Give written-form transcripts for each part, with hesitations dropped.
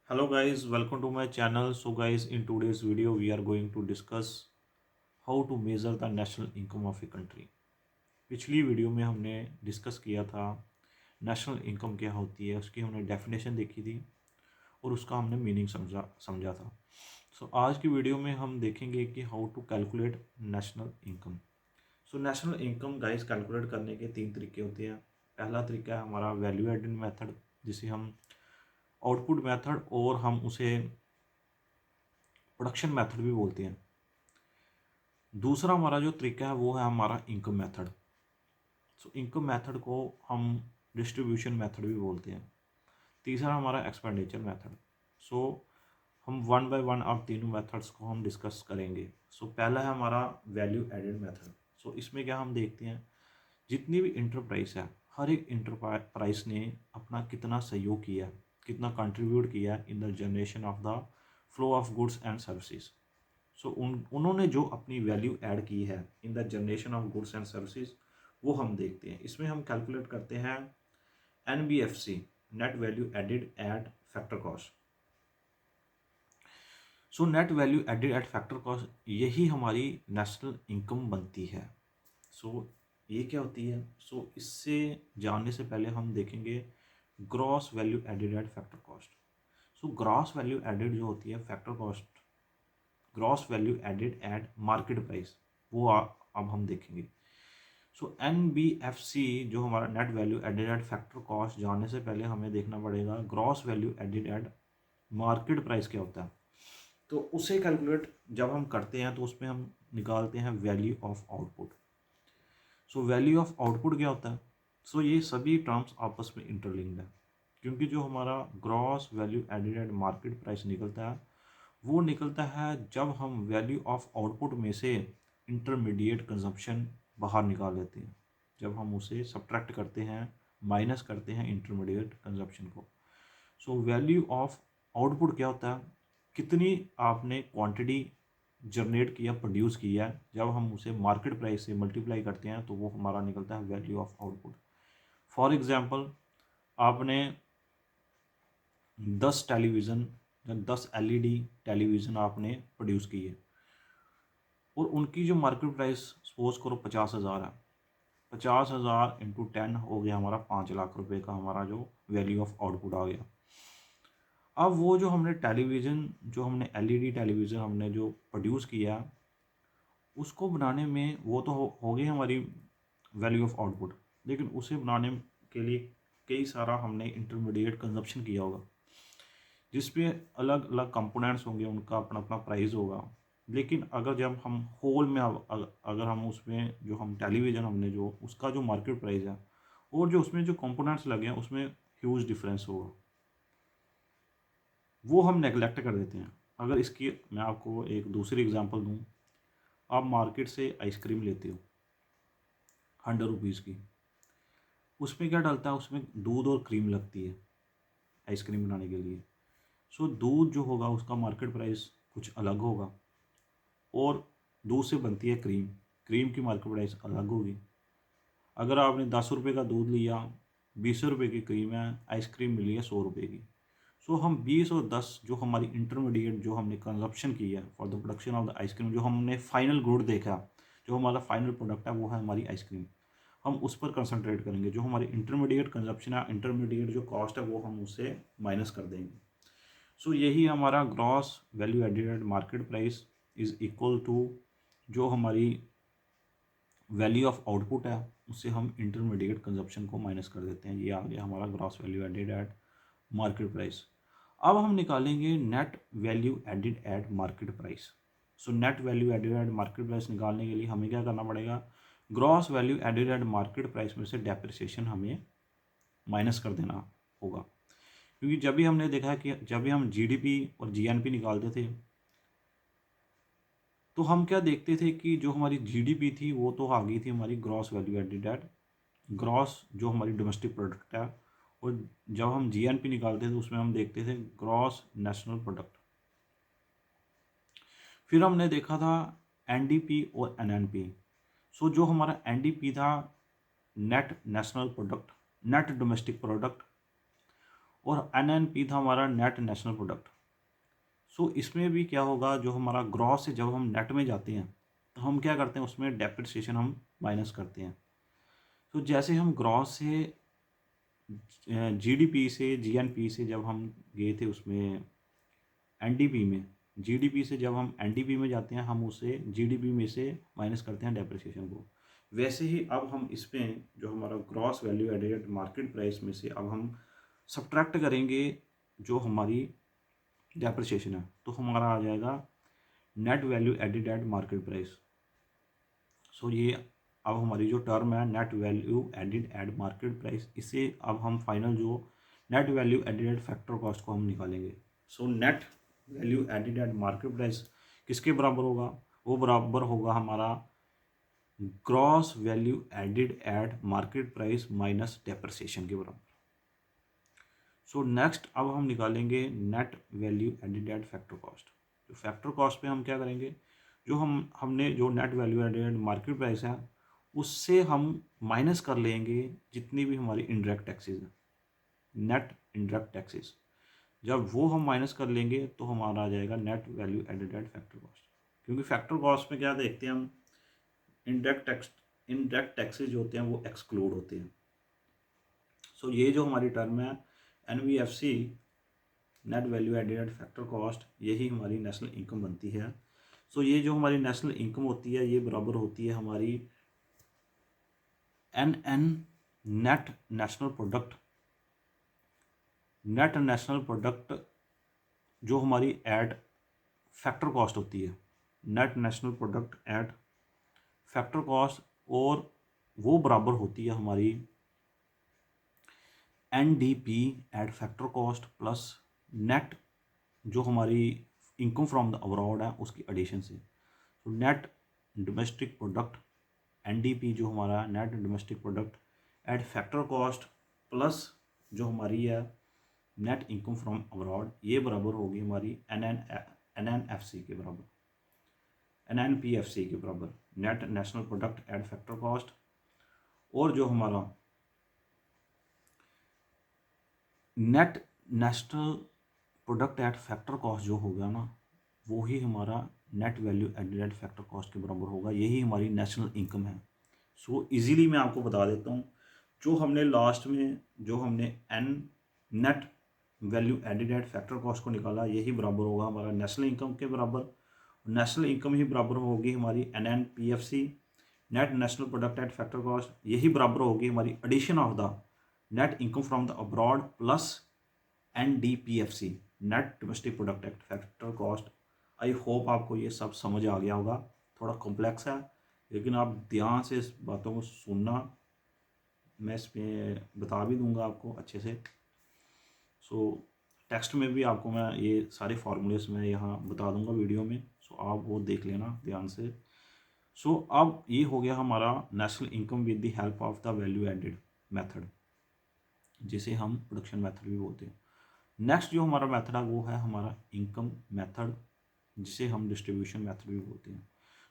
Hello guys, welcome to my channel. So guys, in today's video we are going to discuss how to measure the national income of a country. पिछली video में हमने discuss किया था national income क्या होती है, उसकी हमने डेफिनेशन देखी थी और उसका हमने मीनिंग समझा समझा था। सो आज की वीडियो में हम देखेंगे कि how to calculate national income. So national income guys calculate करने के तीन तरीके होते हैं। पहला तरीका है हमारा वैल्यू एडेड मेथड, जिसे हम आउटपुट मेथड और हम उसे प्रोडक्शन मेथड भी बोलते हैं। दूसरा हमारा जो तरीका है वो है हमारा income method. So income method को हम डिस्ट्रीब्यूशन मेथड भी बोलते हैं। तीसरा हमारा एक्सपेंडिचर मेथड। सो हम वन बाय वन अब तीनों मेथड्स को हम डिस्कस करेंगे। सो पहला है हमारा वैल्यू एडेड मेथड। सो इसमें क्या हम देखते हैं, जितनी भी इंटरप्राइज है, हर एक इंटरप्राइज ने अपना कितना सहयोग किया, कितना कंट्रीब्यूट किया in the generation of the flow of goods and services. So उन्होंने जो अपनी वैल्यू ऐड की है in the generation of goods and services, वो हम देखते हैं। इसमें हम कैलकुलेट करते हैं NBFC, net value added at factor cost. So net value added at factor cost, यही हमारी नेशनल इनकम बनती है। सो ये क्या होती है? सो इससे जानने से पहले हम देखेंगे gross value added at factor cost. So gross value added जो होती है factor cost, gross value added at market price, वो अब हम देखेंगे। सो NBFC जो हमारा net value added at factor cost, जानने से पहले हमें देखना पड़ेगा gross value added at market price क्या होता है। तो उसे कैलकुलेट जब हम करते हैं तो उसमें हम निकालते हैं value of output. So value of output क्या होता है? सो ये सभी टर्म्स आपस में इंटरलिंक्ड है, क्योंकि जो हमारा gross value added at market price निकलता है वो निकलता है जब हम वैल्यू ऑफ आउटपुट में से इंटरमीडिएट कंजप्शन बाहर निकाल लेते हैं, जब हम उसे सब्ट्रैक्ट करते हैं, माइनस करते हैं इंटरमीडिएट कंजप्शन को। सो वैल्यू ऑफ आउटपुट क्या होता है? कितनी आपने क्वांटिटी जनरेट किया, प्रोड्यूस किया, जब हम उसे मार्केट प्राइस से मल्टीप्लाई करते हैं तो वो हमारा निकलता है value of output. For example, आपने 10 टेलीविज़न या 10 LED टेलीविज़न आपने प्रोड्यूस किए और उनकी जो मार्केट प्राइस सपोज करो 50,000 है। 50,000 इंटू 10 हो गया हमारा 5 लाख रुपए का हमारा जो वैल्यू ऑफ आउटपुट आ गया। अब वो जो हमने टेलीविज़न, जो हमने LED टेलीविज़न हमने जो प्रोड्यूस किया, उसको बनाने में वो तो हो गई हमारी वैल्यू ऑफ आउटपुट, लेकिन उसे बनाने के लिए कई सारा हमने इंटरमीडिएट कंजप्शन किया होगा, जिसपे अलग अलग कंपोनेंट्स होंगे, उनका अपना अपना प्राइस होगा। लेकिन अगर जब हम होल में अगर हम उसमें जो हम टेलीविज़न हमने जो उसका जो मार्केट प्राइस है और जो उसमें जो कंपोनेंट्स लगे हैं उसमें ह्यूज डिफरेंस होगा, वो हम नेगलेक्ट कर देते हैं। अगर इसकी मैं आपको एक दूसरी एग्जांपल दूं, आप मार्केट से आइसक्रीम लेते हो 100 रुपीज़ की, उसमें क्या डलता है? उसमें दूध और क्रीम लगती है आइसक्रीम बनाने के लिए। सो दूध जो होगा उसका मार्केट प्राइस कुछ अलग होगा और दूध से बनती है क्रीम, क्रीम की मार्केट प्राइस अलग होगी। अगर आपने 10 रुपये का दूध लिया, 20 रुपये की क्रीम है, आइसक्रीम मिली है 100 रुपये की। सो हम 20 और 10 जो हमारी इंटरमीडिएट जो हमने कंजप्शन की है for the production of the ice cream, जो हमने फाइनल गुड देखा, जो हमारा फाइनल प्रोडक्ट है वो है हमारी आइसक्रीम, हम उस पर कंसंट्रेट करेंगे। जो हमारी इंटरमीडिएट कंजप्शन है, इंटरमीडिएट जो कॉस्ट है वो हम उससे माइनस कर देंगे। सो यही हमारा gross value added market price is equal to जो हमारी वैल्यू ऑफ आउटपुट है उससे हम इंटरमीडिएट कंजप्शन को माइनस कर देते हैं। ये आ गया हमारा gross value added at market price. अब हम निकालेंगे net value added at market price. So net value added at market price निकालने के लिए हमें क्या करना पड़ेगा? Gross value added at market price में से डेप्रिसिएशन हमें माइनस कर देना होगा, क्योंकि जब भी हमने देखा है कि जब भी हम GDP और GNP निकालते थे तो हम क्या देखते थे कि जो हमारी GDP थी वो तो आ गई थी हमारी gross value added at gross जो हमारी डोमेस्टिक प्रोडक्ट है, और जब हम GNP निकालते थे उसमें हम देखते थे ग्रॉस नेशनल प्रोडक्ट। फिर हमने देखा था NDP और NNP। सो जो हमारा NDP था, net national product, net domestic product, और NNP था हमारा नेट नेशनल प्रोडक्ट। सो इसमें भी क्या होगा, जो हमारा ग्रॉस से जब हम नेट में जाते हैं तो हम क्या करते हैं, उसमें डेप्रिसिएशन हम माइनस करते हैं। तो जैसे हम ग्रॉस से GDP से GNP से जब हम गए थे उसमें NDP में, GDP से जब हम NDP में जाते हैं हम उसे GDP में से माइनस करते हैं डेप्रिसिएशन को। वैसे ही अब हम इसमें जो हमारा gross value added market price में से अब हम सब्ट्रैक्ट करेंगे जो हमारी डेप्रिसिएशन है, तो हमारा आ जाएगा net value added at market price. So ये अब हमारी जो टर्म है net value added at market price, इसे अब हम फाइनल जो net value added at factor cost को हम निकालेंगे। So net value added at market price किसके बराबर होगा, वो बराबर होगा हमारा gross value added at market price minus depreciation के बराबर। सो नेक्स्ट अब हम निकालेंगे net value added at factor cost. तो फैक्टर कॉस्ट पे हम क्या करेंगे, जो हमने जो net value added market price है उससे हम माइनस कर लेंगे जितनी भी हमारी इनडायरेक्ट टैक्सेस हैं, नेट इनडायरेक्ट टैक्सेस। जब वो हम माइनस कर लेंगे तो हमारा आ जाएगा net value added at factor cost. क्योंकि फैक्टर कॉस्ट में क्या देखते हैं हम, इनडायरेक्ट टैक्सेस जो होते हैं वो एक्सक्लूड होते हैं। सो ये जो हमारी टर्म है NVFC net value added at factor cost, यही हमारी नेशनल इनकम बनती है। सो ये जो हमारी नेशनल इनकम होती है ये बराबर होती है हमारी NN net national product, net national product जो हमारी एट फैक्टर कॉस्ट होती है, net national product at factor cost, और वो बराबर होती है हमारी NDP eight factor cost plus net जो हमारी इनकम फ्रॉम द अब्रॉड है उसकी एडिशन से। तो नेट डोमेस्टिक प्रोडक्ट NDP जो हमारा net domestic product at factor cost plus जो हमारी है नेट इनकम फ्रॉम अब्रॉड, ये बराबर होगी हमारी NNFC के बराबर, NNPFC के बराबर, net national product at factor cost. और जो हमारा net national product at factor cost जो होगा ना, वो ही हमारा net value added at factor cost के बराबर होगा, यही हमारी नेशनल इनकम है। सो इजीली मैं आपको बता देता हूँ, जो हमने लास्ट में जो हमने net value added at factor cost को निकाला, यही बराबर होगा हमारा नेशनल इनकम के बराबर। नेशनल इनकम ही बराबर होगी हमारी NNPFC net national product at factor cost, यही बराबर होगी हमारी addition of the net income from the abroad plus NDPFC net domestic product at factor cost. I hope आपको ये सब समझ आ गया होगा, थोड़ा कॉम्प्लेक्स है लेकिन आप ध्यान से इस बातों को सुनना, मैं इसमें बता भी दूंगा आपको अच्छे से। सो टेक्स्ट में भी आपको मैं ये सारे फार्मूलेस मैं यहाँ बता दूंगा वीडियो में, सो आप वो देख लेना ध्यान से। सो अब ये हो गया हमारा national income with the help of the value added method, जिसे हम प्रोडक्शन मेथड भी बोलते हैं। नेक्स्ट जो हमारा मेथड है वो है हमारा इनकम मेथड, जिसे हम डिस्ट्रीब्यूशन मेथड भी बोलते हैं।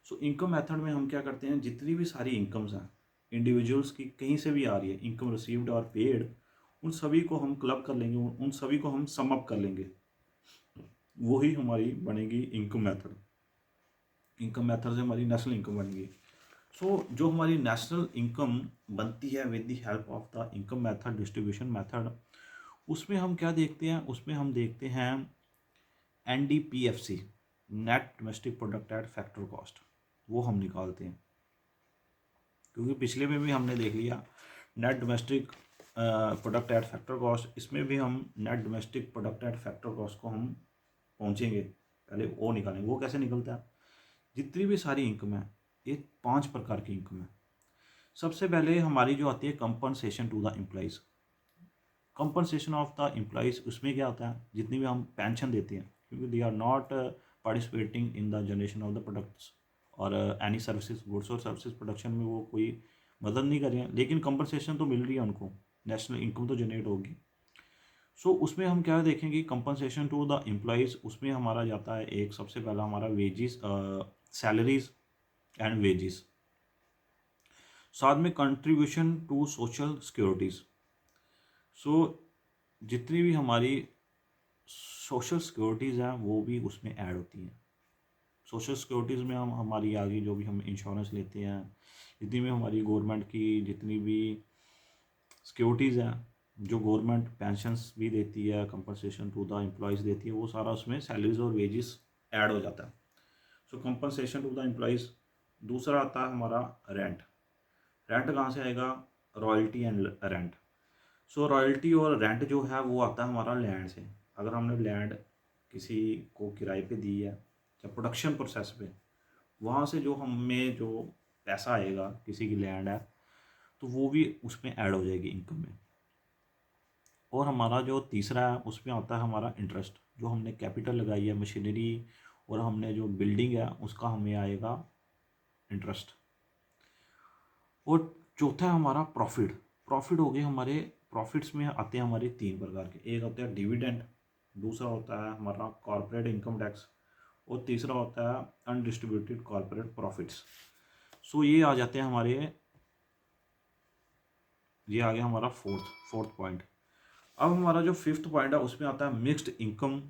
सो इनकम मेथड में हम क्या करते हैं, जितनी भी सारी इनकम्स हैं इंडिविजुअल्स की कहीं से भी आ रही है, इनकम रिसीव्ड और पेड, उन सभी को हम क्लब कर लेंगे, उन सभी को हम सम अप कर लेंगे, वही हमारी बनेगी इनकम मेथड। इनकम मेथड से हमारी नेशनल इनकम बनेगी। सो जो हमारी नेशनल इनकम बनती है with the help of the income method distribution method, उसमें हम क्या देखते हैं, उसमें हम देखते हैं NDPFC net domestic product at factor cost, वो हम निकालते हैं। क्योंकि पिछले में भी हमने देख लिया net domestic product at factor cost, इसमें भी हम net domestic product at factor cost को हम पहुंचेंगे, पहले वो निकालेंगे। वो कैसे निकलता है, जितनी भी सारी इनकम है ये 5 प्रकार की इनकम है। सबसे पहले हमारी जो आती है compensation to the employees, compensation of the employees, उसमें क्या होता है, जितनी भी हम पेंशन देते हैं क्योंकि they are not participating in the generation of the products और एनी सर्विसेज, गुड्स और सर्विसेज प्रोडक्शन में वो कोई मदद नहीं कर रहे हैं, लेकिन कंपनसेशन तो मिल रही है उनको, नेशनल इनकम तो जनरेट होगी। सो उसमें हम क्या देखेंगे, कंपनसेशन टू द एम्प्लॉइज़, उसमें हमारा जाता है एक सबसे पहला हमारा वेजिस, सैलरीज एंड वेजिस, साथ में कंट्रीब्यूशन टू सोशल सिक्योरिटीज़। सो जितनी भी हमारी सोशल सिक्योरिटीज़ हैं वो भी उसमें ऐड होती हैं। सोशल सिक्योरिटीज़ में हम हमारी आगे जो भी हम इंश्योरेंस लेते हैं, जितनी भी हमारी गवर्नमेंट की जितनी भी सिक्योरिटीज़ हैं, जो गवर्नमेंट पेंशन्स भी देती है, कंपनसेशन टू द एम्प्लॉयज़ देती है, वो सारा उसमें सैलरीज और वेजेस ऐड हो जाता है। सो कंपनसेशन टू द एम्प्लॉयज़। दूसरा आता है हमारा रेंट। रेंट कहाँ से आएगा? Royalty and rent. So royalty और रेंट जो है वो आता है हमारा लैंड से। अगर हमने लैंड किसी को किराए पे दी है या प्रोडक्शन प्रोसेस पे, वहाँ से जो हमें जो पैसा आएगा, किसी की लैंड है तो वो भी उसमें ऐड हो जाएगी इनकम में। और हमारा जो तीसरा है उसमें आता है हमारा इंटरेस्ट। जो हमने कैपिटल लगाई है मशीनरी और हमने जो बिल्डिंग है उसका हमें आएगा इंटरेस्ट। और चौथा है हमारा प्रॉफिट। प्रॉफिट हो गए हमारे। प्रॉफिट्स में आते हैं हमारे तीन प्रकार के। एक होता है डिविडेंड, दूसरा होता है हमारा कॉर्पोरेट इनकम टैक्स, और तीसरा होता है अनडिस्ट्रीब्यूटेड कॉर्पोरेट प्रॉफिट्स। सो ये आ जाते हैं हमारे, ये आ गया हमारा फोर्थ पॉइंट। अब हमारा जो फिफ्थ पॉइंट है उसमें आता है mixed income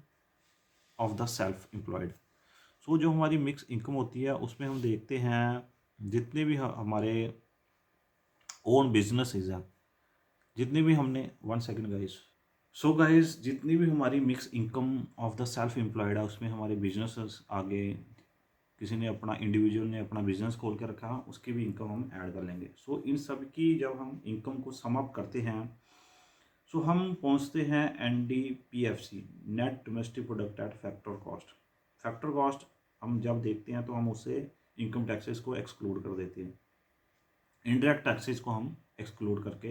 of the self employed. So जो हमारी मिक्स इनकम होती है उसमें हम देखते हैं जितने भी हमारे ओन बिजनेसेस हैं, जितने भी हमने, one second guys. So guys, जितनी भी हमारी mix income of the self employed है उसमें हमारे बिजनेसेस आगे, किसी ने अपना, इंडिविजुअल ने अपना बिजनेस खोल के रखा, उसकी भी इनकम हम ऐड कर लेंगे। सो इन सब की जब हम इनकम को सम अप करते हैं सो हम पहुंचते हैं NDPFC, net domestic product at factor cost. Factor cost हम जब देखते हैं तो हम उससे इनकम टैक्सेस को एक्सक्लूड कर देते हैं, इनडायरेक्ट टैक्सेस को हम एक्सक्लूड करके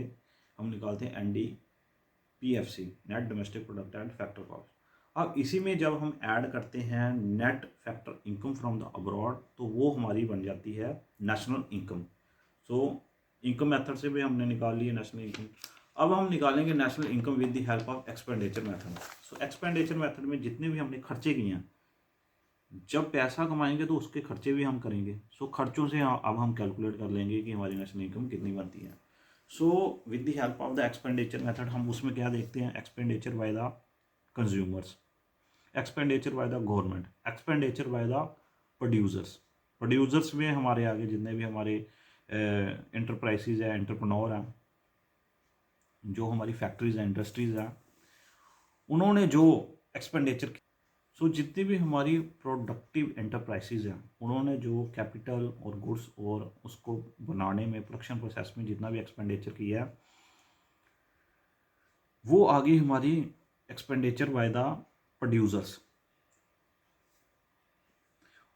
हम निकालते हैं NDPFC, net domestic product and factor cost. अब इसी में जब हम ऐड करते हैं net factor income from the abroad तो वो हमारी बन जाती है national income. So income method से भी हमने निकाल ली है नेशनल इनकम। अब हम निकालेंगे national income with the help of expenditure method. So expenditure method में जितने भी हमने खर्चे किए हैं, जब पैसा कमाएंगे तो उसके खर्चे भी हम करेंगे। सो खर्चों से अब हम कैलकुलेट कर लेंगे कि हमारी नेशनल इनकम कितनी बनती है। So with the help of the expenditure method हम उसमें क्या देखते हैं? Expenditure by the consumers, expenditure by the government, expenditure by the producers. Producers में हमारे आगे जितने भी हमारे इंटरप्राइजेज है, एंटरप्रेन्योर हैं, जो हमारी फैक्ट्रीज हैं, इंडस्ट्रीज हैं, उन्होंने जो एक्सपेंडिचर, सो जितनी भी हमारी प्रोडक्टिव एंटरप्राइजेज हैं उन्होंने जो कैपिटल और गुड्स और उसको बनाने में, प्रोडक्शन प्रोसेस में जितना भी एक्सपेंडिचर किया है वो आ गई हमारी एक्सपेंडिचर बाय द प्रोड्यूसर्स।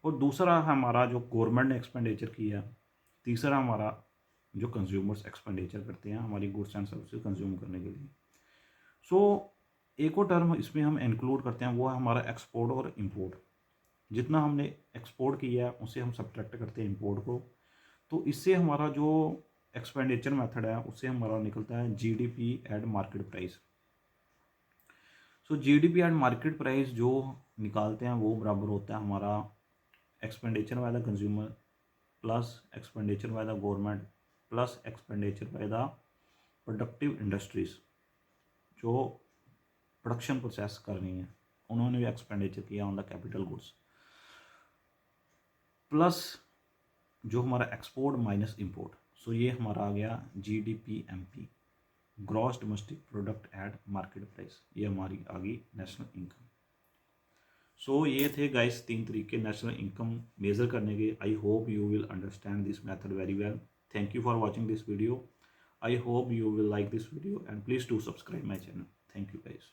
और दूसरा हमारा जो गवर्नमेंट ने एक्सपेंडिचर किया, तीसरा हमारा जो कंज्यूमर्स एक्सपेंडिचर करते हैं हमारी गुड्स एंड सर्विसेज कंज्यूम करने के लिए। सो एक और टर्म इसमें हम इंक्लूड करते हैं, वो है हमारा एक्सपोर्ट और इंपोर्ट। जितना हमने एक्सपोर्ट किया है उससे हम सब्ट्रैक्ट करते हैं इंपोर्ट को, तो इससे हमारा जो एक्सपेंडिचर मेथड है उससे हमारा निकलता है GDP एट मार्केट प्राइस। सो GDP एट मार्केट प्राइस जो निकालते हैं वो बराबर होता है हमारा expenditure by the consumer plus expenditure by the government plus expenditure by the productive industries, जो प्रोडक्शन प्रोसेस कर रही हैं, उन्होंने भी एक्सपेंडिचर किया on the capital goods, plus जो हमारा एक्सपोर्ट माइनस इंपोर्ट। सो ये हमारा आ गया GDPMP, gross domestic product eight market price. ये हमारी आ गई नेशनल इनकम। सो ये थे गाइस 3 तरीके नेशनल इनकम मेजर करने के। I hope you will understand this method very well. Thank you for watching this video. I hope you will like this video and please do subscribe my channel. Thank you guys.